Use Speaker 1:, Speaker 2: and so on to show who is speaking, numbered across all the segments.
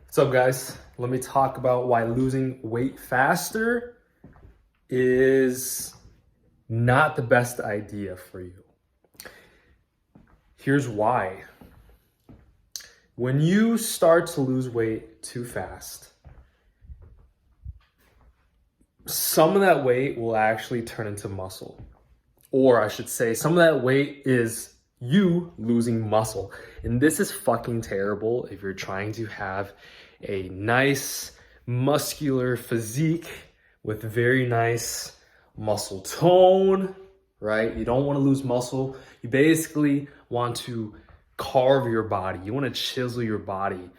Speaker 1: What's up, guys? Let me talk about why losing weight faster is not the best idea for you. Here's why. When you start to lose weight too fast, some of that weight will actually turn into muscle. Or I should say, some of that weight is you losing muscle. And this is fucking terrible if you're trying to have a nice muscular physique with very nice muscle tone, right? You don't want to lose muscle. You basically want to carve your body. You want to chisel your body.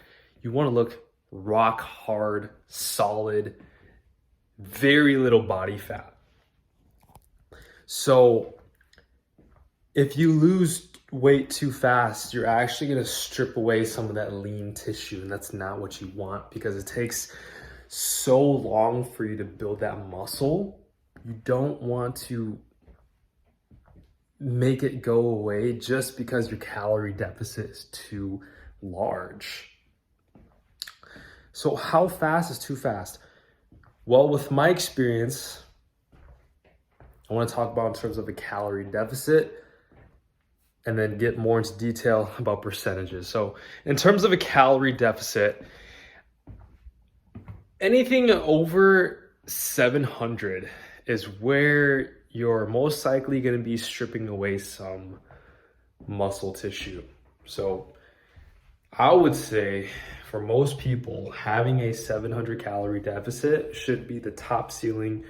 Speaker 1: You want to look rock hard, solid, very little body fat. So if you lose weight too fast, you're actually going to strip away some of that lean tissue, and that's not what you want because it takes so long for you to build that muscle. You don't want to make it go away just because your calorie deficit is too large. So how fast is too fast? Well, with my experience, I want to talk about in terms of the calorie deficit and then get more into detail about percentages. So in terms of a calorie deficit, anything over 700 is where you're most likely going to be stripping away some muscle tissue. So I would say for most people, having a 700 calorie deficit should be the top ceiling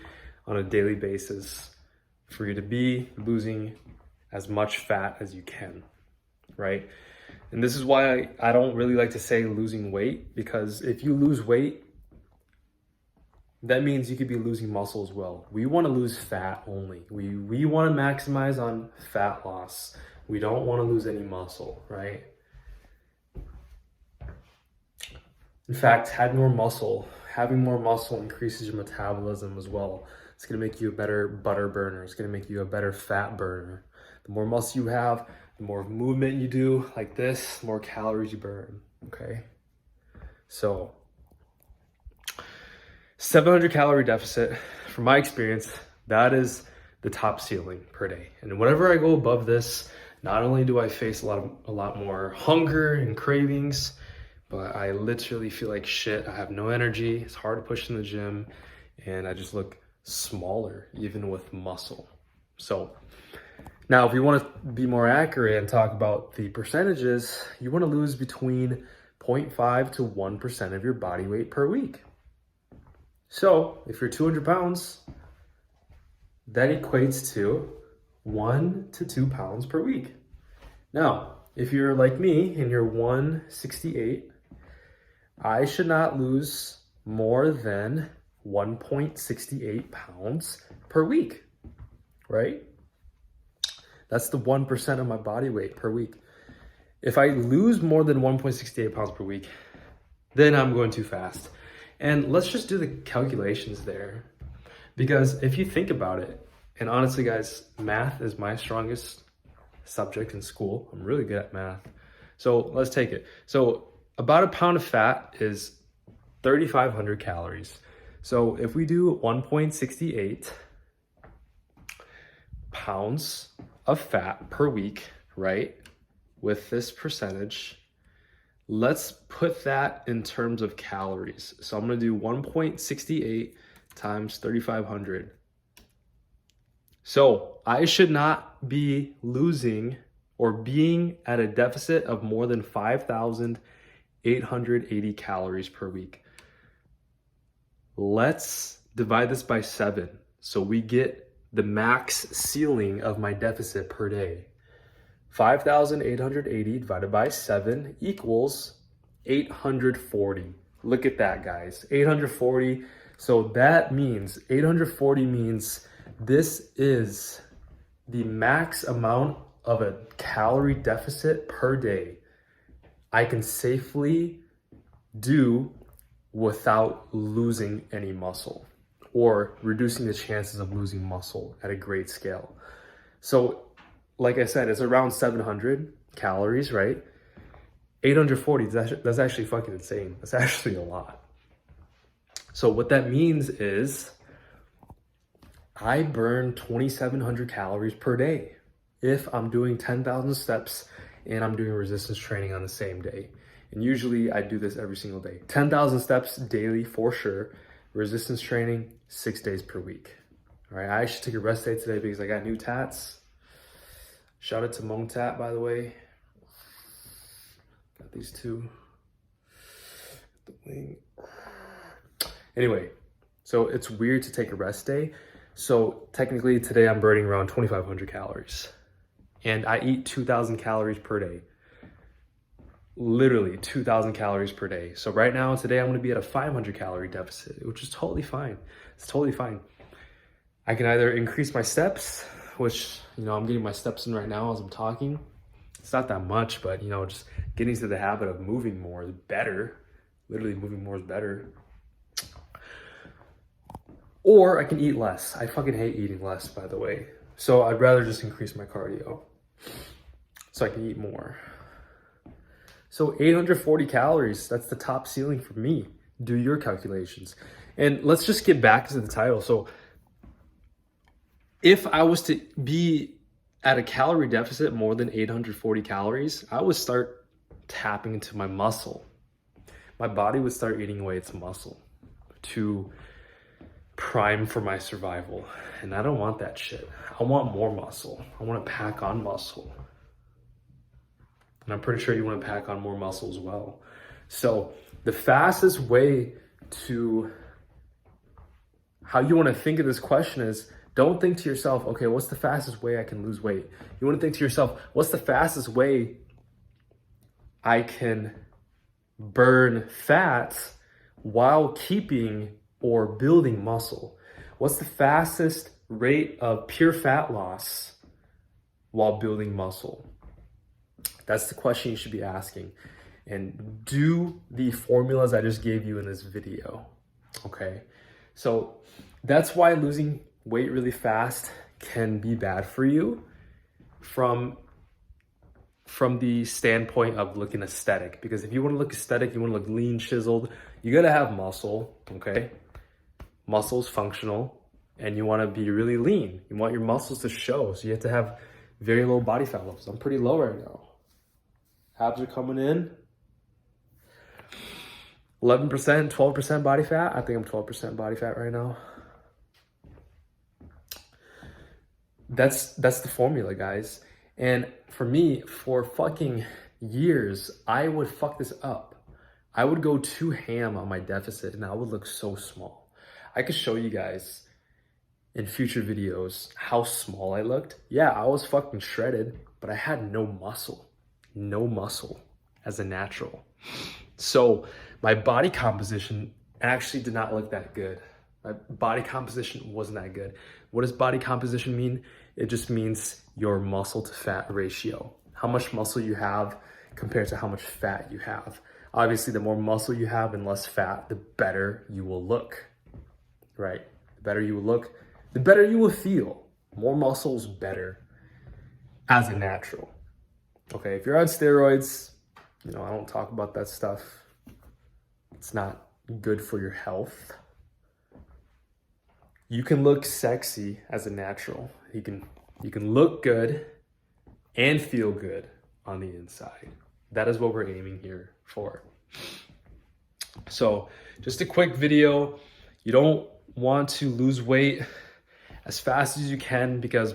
Speaker 1: on a daily basis for you to be losing as much fat as you can, right? And this is why I don't really like to say losing weight, because if you lose weight, that means you could be losing muscle as well. We want to lose fat only. We want to maximize on fat loss. We don't want to lose any muscle, right? In fact, having more muscle increases your metabolism as well. It's going to make you a better butter burner. It's going to make you a better fat burner. The more muscle you have, the more movement you do like this, the more calories you burn, okay? So 700 calorie deficit, from my experience, that is the top ceiling per day. And whenever I go above this, not only do I face a lot more hunger and cravings, but I literally feel like shit. I have no energy. It's hard to push in the gym, and I just look smaller, even with muscle. So now, if you want to be more accurate and talk about the percentages, you want to lose between 0.5 to 1% of your body weight per week. So if you're 200 pounds, that equates to 1 to 2 pounds per week. Now, if you're like me and you're 168, I should not lose more than 1.68 pounds per week, right? That's the 1% of my body weight per week. If I lose more than 1.68 pounds per week, then I'm going too fast. And let's just do the calculations there. Because if you think about it, and honestly, guys, math is my strongest subject in school. I'm really good at math. So let's take it. So about a pound of fat is 3,500 calories. So if we do 1.68 pounds of fat per week, right, with this percentage, let's put that in terms of calories. So I'm going to do 1.68 times 3,500. So I should not be losing or being at a deficit of more than 5,880 calories per week. Let's divide this by 7 so we get the max ceiling of my deficit per day. 5,880 divided by 7 equals 840. Look at that, guys. 840. So that means 840 means this is the max amount of a calorie deficit per day I can safely do without losing any muscle or reducing the chances of losing muscle at a great scale. So like I said, it's around 700 calories, right? 840, that's actually fucking insane. That's actually a lot. So what that means is I burn 2,700 calories per day if I'm doing 10,000 steps and I'm doing resistance training on the same day. And usually I do this every single day. 10,000 steps daily for sure. Resistance training 6 days per week. All right, I actually took a rest day today because I got new tats. Shout out to Mong Tat, by the way. Got these two. The wing. Anyway, so it's weird to take a rest day. So technically today I'm burning around 2,500 calories. And I eat 2,000 calories per day. Literally 2,000 calories per day. So right now, today I'm gonna be at a 500 calorie deficit, which is totally fine. It's totally fine. I can either increase my steps, which, I'm getting my steps in right now as I'm talking. It's not that much, but just getting to the habit of moving more is better. Literally moving more is better. Or I can eat less. I fucking hate eating less, by the way. So I'd rather just increase my cardio so I can eat more. So 840 calories, that's the top ceiling for me. Do your calculations. And let's just get back to the title. So if I was to be at a calorie deficit more than 840 calories, I would start tapping into my muscle. My body would start eating away its muscle to prime for my survival. And I don't want that shit. I want more muscle. I want to pack on muscle. And I'm pretty sure you want to pack on more muscle as well. So the fastest way to how you want to think of this question is, don't think to yourself, okay, what's the fastest way I can lose weight? You want to think to yourself, what's the fastest way I can burn fat while keeping or building muscle? What's the fastest rate of pure fat loss while building muscle? That's the question you should be asking. And do the formulas I just gave you in this video, okay? So that's why losing weight really fast can be bad for you from the standpoint of looking aesthetic. Because if you want to look aesthetic, you want to look lean, chiseled, you got to have muscle, okay? Muscle's functional, and you want to be really lean. You want your muscles to show, so you have to have very low body fat levels. I'm pretty low right now. Abs are coming in. 11%, 12% body fat. I think I'm 12% body fat right now. That's the formula, guys. And for me, for fucking years, I would fuck this up. I would go too ham on my deficit and I would look so small. I could show you guys in future videos how small I looked. Yeah, I was fucking shredded, but I had no muscle. No muscle as a natural. So my body composition actually did not look that good. My body composition wasn't that good. What does body composition mean? It just means your muscle to fat ratio. How much muscle you have compared to how much fat you have. Obviously, the more muscle you have and less fat, the better you will look, right? The better you will look, the better you will feel. More muscles, better as a natural. Okay, if you're on steroids, I don't talk about that stuff. It's not good for your health. You can look sexy as a natural. You can look good and feel good on the inside. That is what we're aiming here for. So just a quick video. You don't want to lose weight as fast as you can because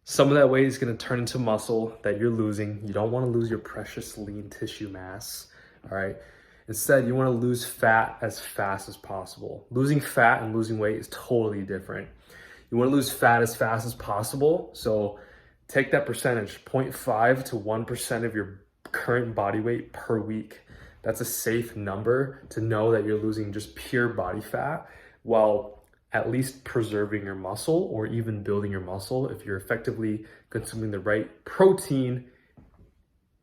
Speaker 1: some of that weight is going to turn into muscle that you're losing. You don't want to lose your precious lean tissue mass, all right? Instead, you want to lose fat as fast as possible. Losing fat and losing weight is totally different. You want to lose fat as fast as possible. So take that percentage, 0.5 to 1% of your current body weight per week. That's a safe number to know that you're losing just pure body fat while at least preserving your muscle or even building your muscle if you're effectively consuming the right protein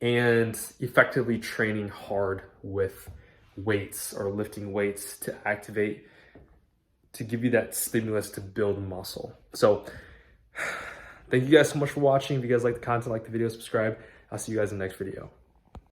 Speaker 1: and effectively training hard with weights or lifting weights to give you that stimulus to build muscle. So thank you guys so much for watching. If you guys like the content, like the video, subscribe. I'll see you guys in the next video.